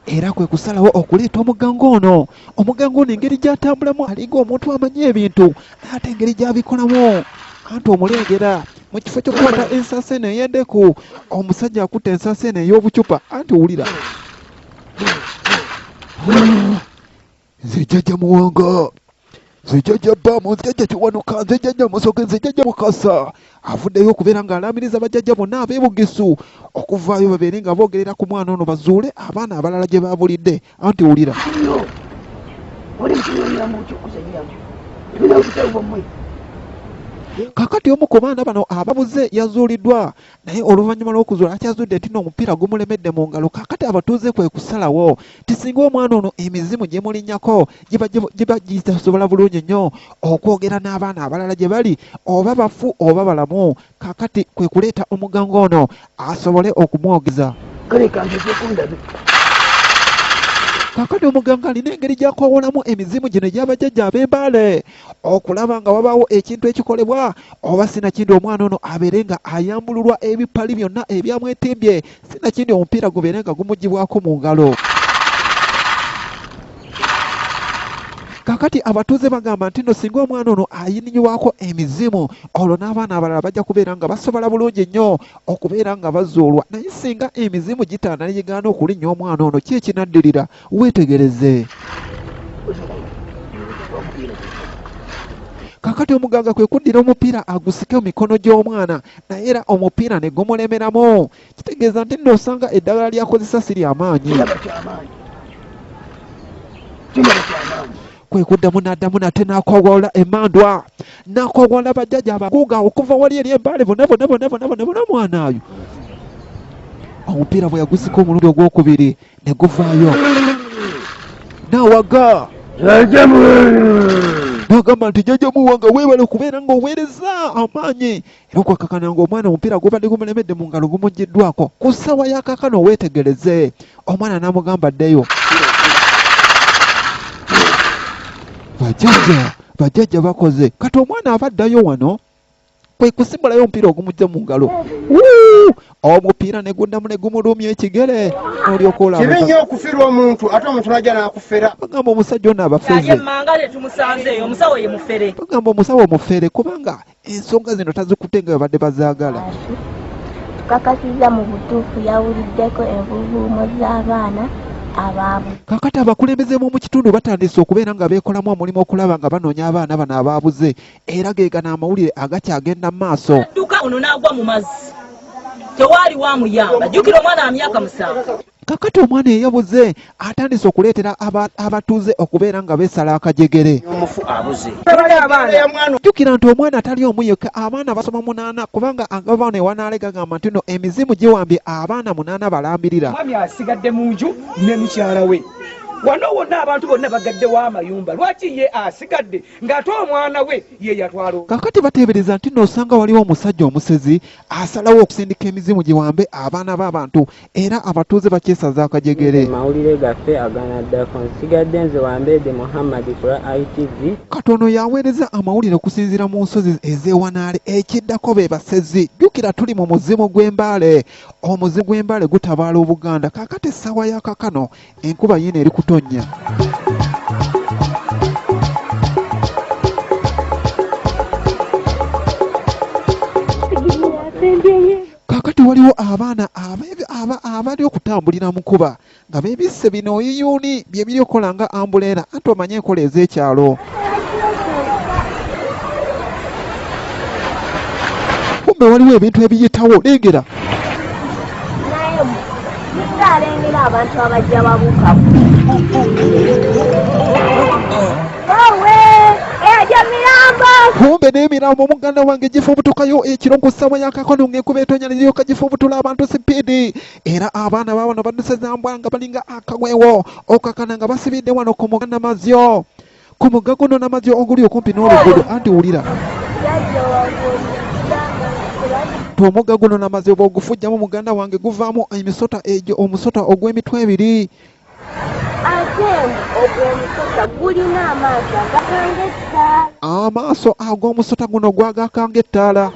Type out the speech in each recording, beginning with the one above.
era kwe kusalawo okuleeta omugango ono. Omugango ono engeri gy'atambulamu alinga omuntu amanyi ebintu ate engeri gy'abikolamu anti omulengera mu kifo ky'okukwata ensasa eno ey'endeku omusajja akutta ensasa eno ey'obucupa anti wulira nze jjajja muwanga nze jjajja bbamu nze jjajja kiwanuka nze jjajja musoke nze jjajja mukasa avuddeyo okubeera ng'alaamiriza bajjajja bonna ab'ebugisu okuvaayo babeere nga boogerera ku mwana ono bazuule abaana abalala gye baabulidde anti wulira kakati omu ku baana bano ababuze yazuuliddwa naye oluvannyuma lw'okuzuula akyazudde nti n'omupiira gumulemedde mu ngalo. Kakati abatuuze kwe kusalawo tisinga omwana ono emizimu gye mulinnyako giba gitasobola bulungi nnyo okwogera n'abaana abalala gye bali oba bafu oba balamu. Kakati kwe kuleeta omugango ono asobole okumwogeza. Kakati omuganga alina engeri gy'akoowolamu emizimu gino egy'abajjajja ab'embaale okulaba nga wabaawo ekintu ekikolebwa oba sinakindi omwana ono abeere nga ayambululwa ebipali byonna ebyamwetimbye sinakindi omupiira gubeere nga gumugibwako mu ngalo. Kakati abatuuze bagamba nti no singa omwana ono ayininyiwako emizimu olwo n'abaana abalala bajja kubeera nga basobola bulungi nnyo okubeera nga bazuulwa naye singa emizimu gitaana ne gigaana okulinnya omwana ono ki ekinaddirira weetegereze. Kakati omuganga kwe kuddira omupiira agusike mu mikono gy'omwana naye era omupiira ne gumulemeramu kitegeeza nti nno osanga eddagala lyakozesa si ly'amaanyi. Kwe kuddamu n'addamu nate n'akoowoola emmandwa n'akoowoola bajjajja abaguuga okuva wali eri embaale bonna mwana oyo. Omupiira bwe yagusika omulundi ogwokubiri ne guvaayo n'awaga n'agamba nti jjajja muwanga weebale okubeera ng'oweereza amaanyi era okwakakana ng'omwana omupiira gubadde gumulemedde mu ngalo gumuggyiddwako ku ssaawa ya kaakano weetegereze. Omwana n'amugamba ddeyo. Bajjajja bakoze kati omwana abaddayo wano kwe kusimbulayo omupiira ogumujja mu ngalo omupiira ne guddamu ne gumulumya ekigere olyoka olaba kibi nnyo okufirwa omuntu ate omuntu najja n'akufera. Bagamba omusajja ono abafeze bagamba omusawo omufere kubanga ensonga zino tazikutte nga babadde bazaagala. Kakasiza mu butuufu yawuliddeko envuvuumo z'abaana abaabu. Kakati abakulembeze mu kitundu batandise okubeera nga beekolamu omulimu okulaba nga banoonya abaana bano abaabuze era geegana amawulire agakyagenda mu maaso. Dduka ono n'agwa mu mazzi tewaali wamuyamba jjukira omwana wa myaka 7. Kakati omwana eyabuze atandise okuleetera abatuuze okubeera nga beesala akajegere. Jjukira nti omwana atali omu yekka abaana basoma 8 kubanga agavano ewanaale gagamba nti no emizimu giwambye abaana 8 balambirira. Mwami asigadde mu nju ne mukyala we. Wano wonna abantu bonna bagaddewo amayumba lwaki ye asigadde ng'ate omwana we ye yatwala. Kakati bateebereza nti n'osanga waliwo omusajja omusezi asalawo okusindika emizimu giwambe abaana b'abantu era abatuuze bakyesaza akajegere. Mawulire gaffe aganaddako nsigadde nze Wambede Muhammad kula ITV. Katono yaweereza amawulire okusinziira mu nsozi ez'ewanaale ekiddako be basezi. Jjukira tuli mu muzimu gw'embaale. Omuzimu gw'embaale gutabaala Obuganda. Kakati essaawa ya kaakano enkuba yiino eri kutonya. Kakati waliwo abaana abali okutambulira mu kuba nga beebisse bino yiyuuni bye biri okukola nga ambuleera anti omanye enkola ez'ekyalo. Kumbe waliwo ebintu ebiyitawo lengera. Alengera abantu abajja babuukamu. Kumbe n'emirambo muganda wange gifubutukayo ekiro ku ssaawa ya kaakano ng'enkuba etonya ne ziryoka gifubutula abantu sipiidi era abaana baabano badusezambwa nga balinga akagwewo okakana nga basibidde wano ku mugga Namazyo ku mugga guno Namazyo oguli okumpi n'oluguudo anti wulira omugga guno Namazyo bw'ogufujjamu muganda wange guvaamu emisota egyo omusota ogw'emitwe 2. Gulina amaaso agakanga ettaala. Amaaso ag'omusota guno gwagakanga ettaala.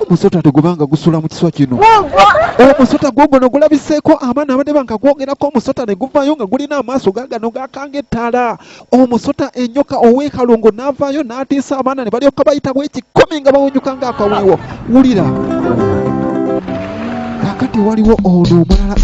Omusota tegubanga gusula mu kiswa kino. Mugwa. Omusota gw'ogono gulabiseeko abaana abadde banga gwogerako omusota ne guvaayo nga gulina amaaso gaagano gaakanga ettaala. Omusota enyoka ow'e Kalungu n'avaayo n'atiisa abaana ne balyoka bayitamu ekikumi nga bawunyuka ng'akaweewo. Wulira. Kaakati waliwo ono omulala